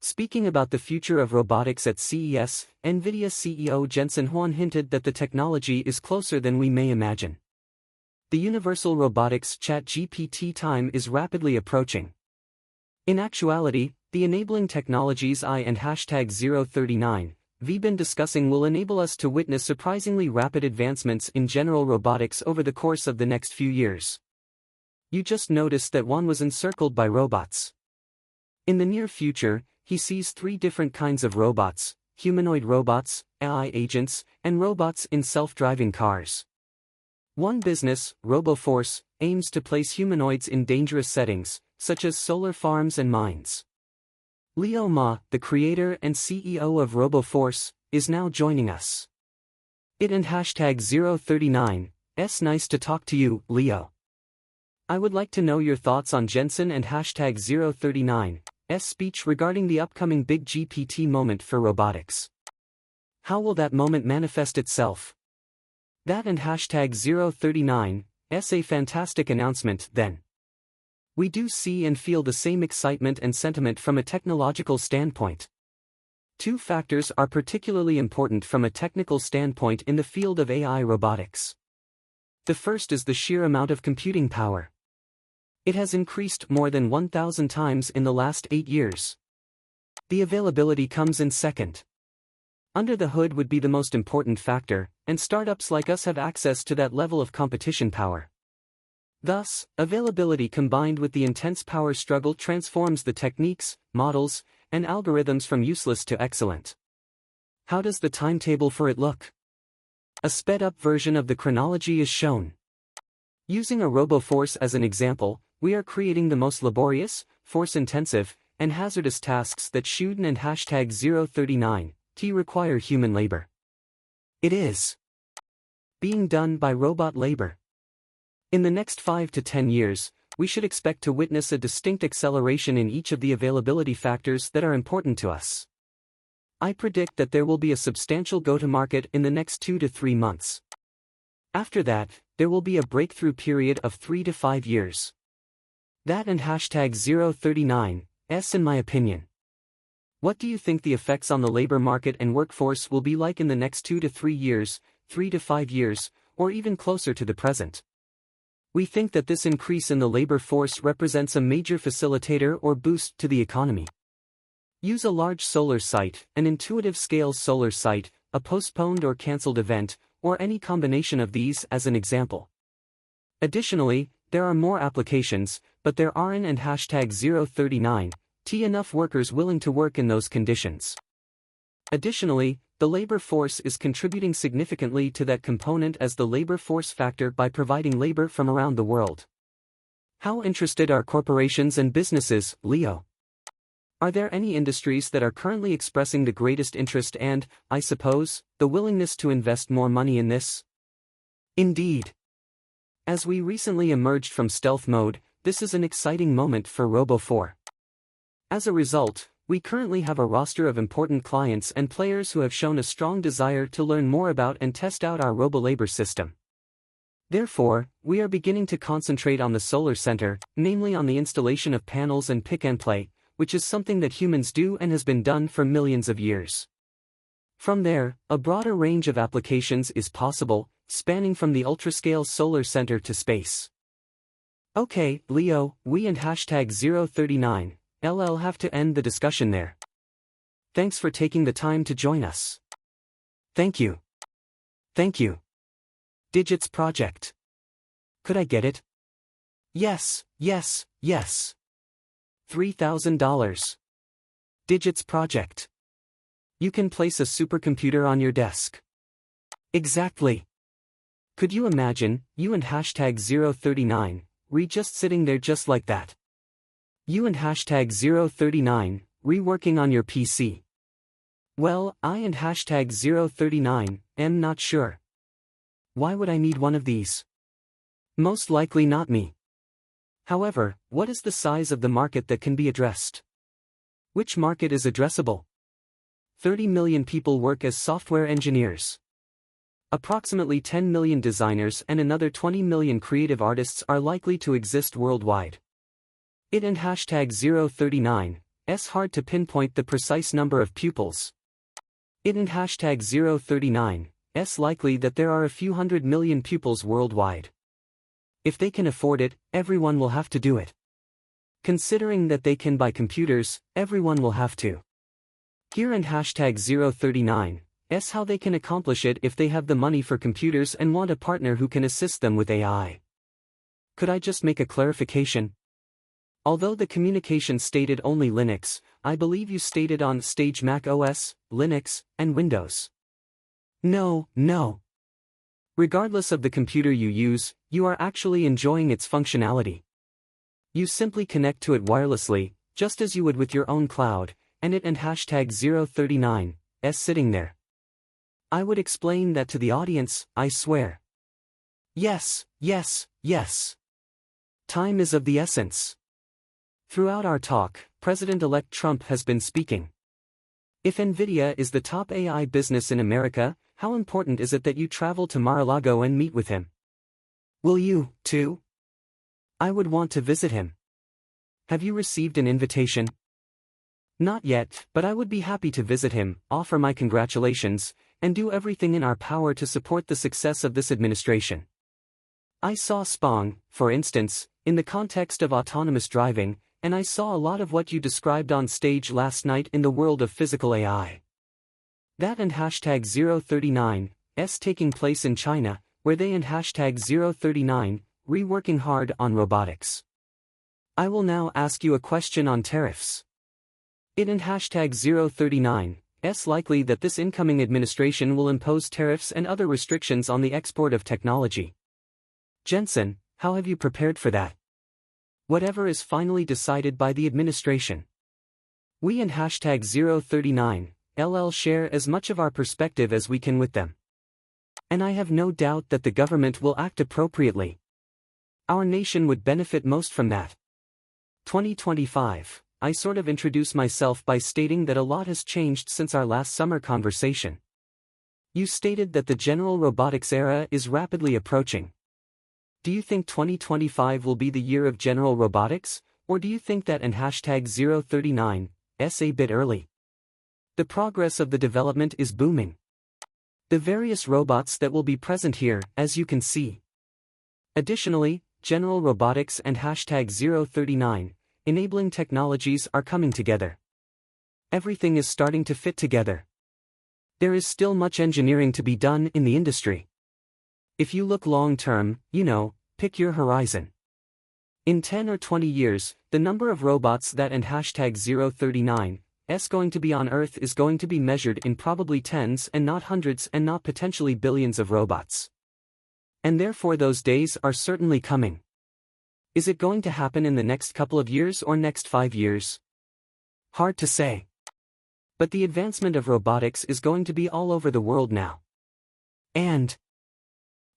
Speaking about the future of robotics at CES, Nvidia CEO Jensen Huang hinted that the technology is closer than we may imagine. The universal robotics ChatGPT time is rapidly approaching. In actuality, the enabling technologies I and #039 we've been discussing will enable us to witness surprisingly rapid advancements in general robotics over the course of the next few years. You just noticed that one was encircled by robots. In the near future, he sees three different kinds of robots: humanoid robots, AI agents, and robots in self-driving cars. One business, RoboForce, aims to place humanoids in dangerous settings, such as solar farms and mines. Leo Ma, the creator and CEO of RoboForce, is now joining us. It and #039, nice to talk to you, Leo. I would like to know your thoughts on Jensen and #039's speech regarding the upcoming big GPT moment for robotics. How will that moment manifest itself? That and #039's a fantastic announcement, then. We do see and feel the same excitement and sentiment from a technological standpoint. Two factors are particularly important from a technical standpoint in the field of AI robotics. The first is the sheer amount of computing power. It has increased more than 1,000 times in the last 8 years. The availability comes in second. Under the hood would be the most important factor, and startups like us have access to that level of competition power. Thus, availability combined with the intense power struggle transforms the techniques, models, and algorithms from useless to excellent. How does the timetable for it look? A sped-up version of the chronology is shown. Using a RoboForce as an example, we are creating the most laborious, force-intensive, and hazardous tasks that shouldn't and #039 require human labor. It is being done by robot labor. In the next 5 to 10 years, we should expect to witness a distinct acceleration in each of the availability factors that are important to us. I predict that there will be a substantial go-to-market in the next 2 to 3 months. After that, there will be a breakthrough period of 3 to 5 years. That and #039's in my opinion. What do you think the effects on the labor market and workforce will be like in the next 2 to 3 years, 3 to 5 years, or even closer to the present? We think that this increase in the labor force represents a major facilitator or boost to the economy. Use a large solar site, an intuitive scale solar site, a postponed or cancelled event, or any combination of these as an example. Additionally, there are more applications, but there aren't and #039 enough workers willing to work in those conditions. Additionally, the labor force is contributing significantly to that component as the labor force factor by providing labor from around the world. How interested are corporations and businesses, Leo? Are there any industries that are currently expressing the greatest interest and, I suppose, the willingness to invest more money in this? Indeed. As we recently emerged from stealth mode, this is an exciting moment for RoboForce. As a result, we currently have a roster of important clients and players who have shown a strong desire to learn more about and test out our RoboLabor system. Therefore, we are beginning to concentrate on the solar center, namely on the installation of panels and pick-and-play, which is something that humans do and has been done for millions of years. From there, a broader range of applications is possible, spanning from the ultrascale solar center to space. Okay, Leo, we and #039 have to end the discussion there. Thanks for taking the time to join us. Thank you. Thank you. Digits project. Could I get it? Yes, yes, yes. $3,000. Digits project. You can place a supercomputer on your desk. Exactly. Could you imagine, you and #039, just sitting there just like that? You and #039, working on your PC. Well, I and #039 am not sure. Why would I need one of these? Most likely not me. However, what is the size of the market that can be addressed? Which market is addressable? 30 million people work as software engineers. Approximately 10 million designers and another 20 million creative artists are likely to exist worldwide. It and #039 hard to pinpoint the precise number of pupils. It and hashtag 039 likely that there are a few 100 million pupils worldwide. If they can afford it, everyone will have to do it. Considering that they can buy computers, everyone will have to. Here and hashtag 039 how they can accomplish it if they have the money for computers and want a partner who can assist them with AI. Could I just make a clarification? Although the communication stated only Linux, I believe you stated on stage Mac OS, Linux, and Windows. No. Regardless of the computer you use, you are actually enjoying its functionality. You simply connect to it wirelessly, just as you would with your own cloud, and it and hashtag 039 sitting there. I would explain that to the audience, I swear. Yes. Time is of the essence. Throughout our talk, President-elect Trump has been speaking. If Nvidia is the top AI business in America, how important is it that you travel to Mar-a-Lago and meet with him? Will you, too? I would want to visit him. Have you received an invitation? Not yet, but I would be happy to visit him, offer my congratulations, and do everything in our power to support the success of this administration. I saw Spong, for instance, in the context of autonomous driving, and I saw a lot of what you described on stage last night in the world of physical AI. That and hashtag 039 taking place in China, where they and hashtag 039 reworking hard on robotics. I will now ask you a question on tariffs. It and hashtag 039 likely that this incoming administration will impose tariffs and other restrictions on the export of technology. Jensen, how have you prepared for that? Whatever is finally decided by the administration. We and hashtag 039 share as much of our perspective as we can with them. And I have no doubt that the government will act appropriately. Our nation would benefit most from that. 2025, I sort of introduce myself by stating that a lot has changed since our last summer conversation. You stated that the general robotics era is rapidly approaching. Do you think 2025 will be the year of general robotics, or do you think that and hashtag 039 a bit early? The progress of the development is booming. The various robots that will be present here, as you can see. Additionally, general robotics and hashtag 039 enabling technologies are coming together. Everything is starting to fit together. There is still much engineering to be done in the industry. If you look long-term, pick your horizon. In 10 or 20 years, the number of robots that and hashtag 039 going to be on Earth is going to be measured in probably tens and not hundreds and not potentially billions of robots. And therefore those days are certainly coming. Is it going to happen in the next couple of years or next 5 years? Hard to say. But the advancement of robotics is going to be all over the world now. And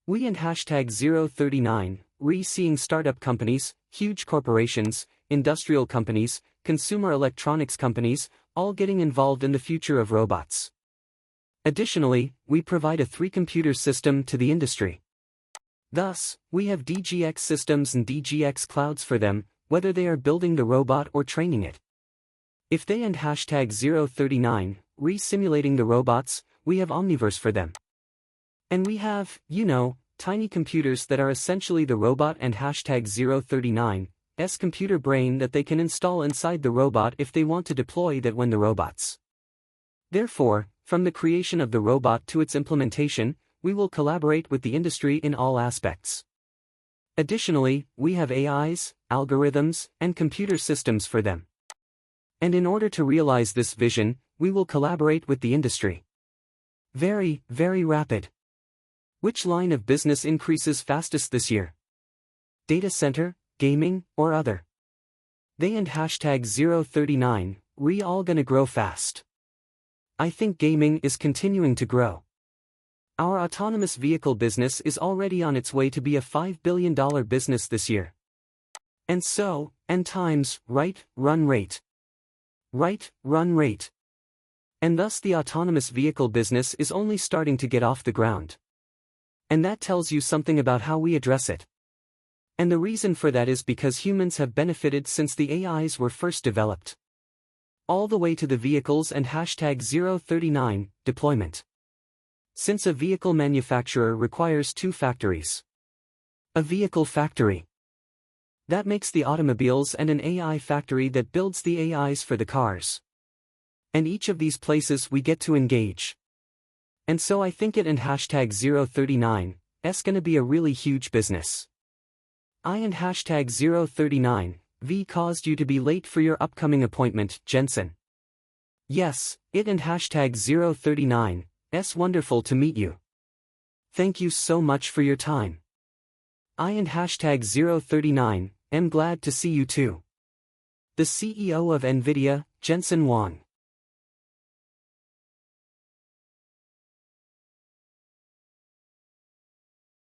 we and hashtag 039 seeing startup companies, huge corporations, industrial companies, consumer electronics companies, all getting involved in the future of robots. Additionally, we provide a 3-computer system to the industry. Thus, we have DGX systems and DGX clouds for them, whether they are building the robot or training it. If they and hashtag 039 simulating the robots, we have Omniverse for them. And we have, tiny computers that are essentially the robot and hashtag 039 computer brain that they can install inside the robot if they want to deploy that when the robots. Therefore, from the creation of the robot to its implementation, we will collaborate with the industry in all aspects. Additionally, we have AIs, algorithms, and computer systems for them. And in order to realize this vision, we will collaborate with the industry. Very, very rapid. Which line of business increases fastest this year? Data center, gaming, or other? They and hashtag 039 all gonna grow fast. I think gaming is continuing to grow. Our autonomous vehicle business is already on its way to be a $5 billion business this year. And so, times, run rate. And thus the autonomous vehicle business is only starting to get off the ground. And that tells you something about how we address it. And the reason for that is because humans have benefited since the AIs were first developed. all the way to the vehicles and hashtag 039 deployment. Since a vehicle manufacturer requires 2 factories. A vehicle factory. That makes the automobiles and an AI factory that builds the AIs for the cars. And each of these places we get to engage. And so I think it and hashtag 039 is gonna be a really huge business. I and hashtag 039 V caused you to be late for your upcoming appointment, Jensen. Yes, it and hashtag 039 is wonderful to meet you. Thank you so much for your time. I and hashtag 039 am glad to see you too. The CEO of Nvidia, Jensen Huang.